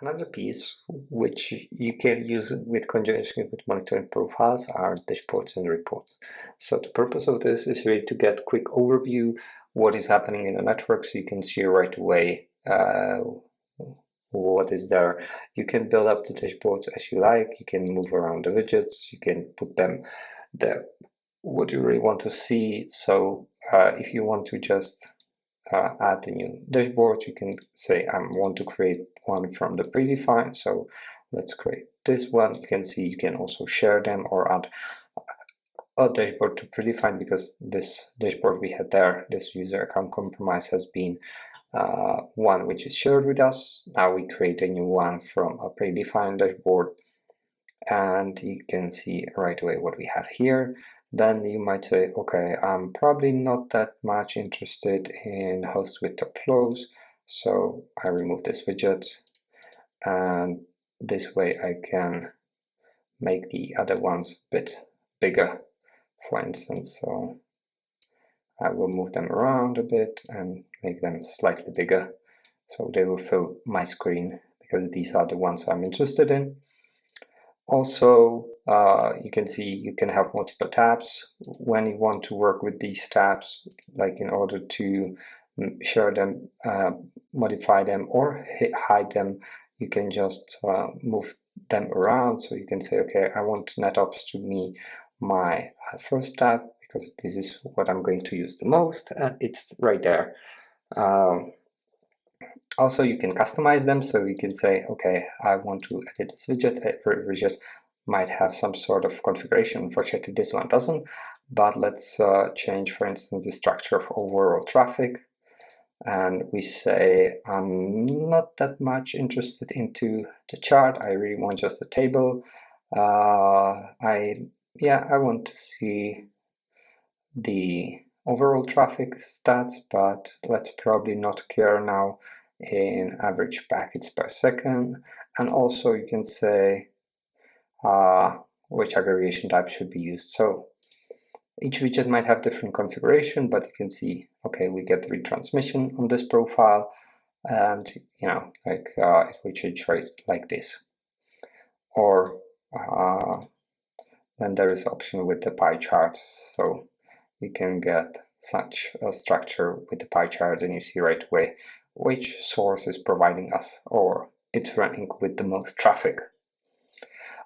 Another piece which you can use with conjunction with monitoring profiles are dashboards and reports. So the purpose of this is really to get quick overview what is happening in the network, so you can see right away what is there. You can build up the dashboards as you like. You can move around the widgets. You can put them there what you really want to see. So if you want to just add a new dashboard, you can say I want to create one from the predefined. So let's create this one. You can see you can also share them or add a dashboard to predefined, because this dashboard we had there, this user account compromise, has been one which is shared with us. Now we create a new one from a predefined dashboard, and you can see right away what we have here. Then you might say, okay, I'm probably not that much interested in host with top flows, so I remove this widget, and this way I can make the other ones a bit bigger, for instance. So I will move them around a bit and make them slightly bigger, so they will fill my screen, because these are the ones I'm interested in. Also, you can see you can have multiple tabs when you want to work with these tabs, like in order to share them, modify them, or hide them. You can just move them around. So you can say, okay, I want NetOps to be my first tab, because this is what I'm going to use the most, and it's right there. Also, you can customize them, so you can say, okay, I want to edit this widget. Every widget might have some sort of configuration. Unfortunately, this one doesn't, but let's change, for instance, the structure of overall traffic. And we say, I'm not that much interested into the chart. I really want just a table. I want to see the overall traffic stats, but let's probably not care now in average packets per second. And also you can say which aggregation type should be used. So each widget might have different configuration, but you can see, okay, we get retransmission on this profile, and like it will change right like this. Or then there is option with the pie chart, so you can get such a structure with the pie chart, and you see right away which source is providing us, or it's running with the most traffic.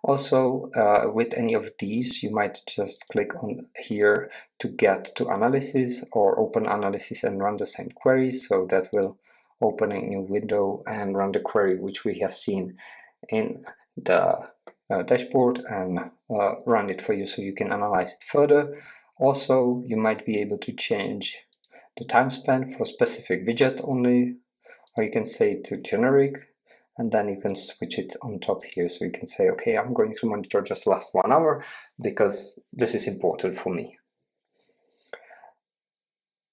Also, with any of these, you might just click on here to get to analysis, or open analysis and run the same query. So that will open a new window and run the query which we have seen in the dashboard, and run it for you so you can analyze it further. Also, you might be able to change the time spent for specific widget only, or you can say to generic, and then you can switch it on top here. So you can say, okay, I'm going to monitor just the last 1 hour because this is important for me.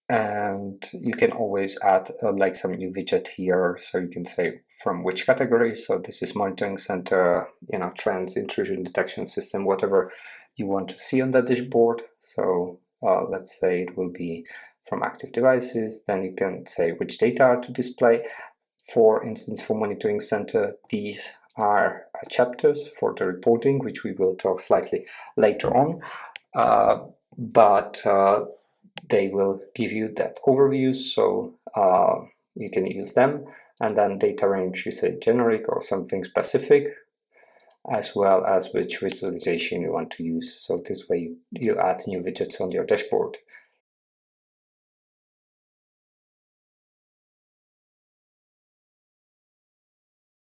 And you can always add like some new widget here. So you can say from which category. So this is monitoring center, trends, intrusion detection system, whatever you want to see on the dashboard. So let's say it will be from active devices. Then you can say which data to display. For instance, for monitoring center, these are chapters for the reporting, which we will talk slightly later on. But they will give you that overview, so you can use them. And then data range, you say generic or something specific, as well as which visualization you want to use. So this way you add new widgets on your dashboard.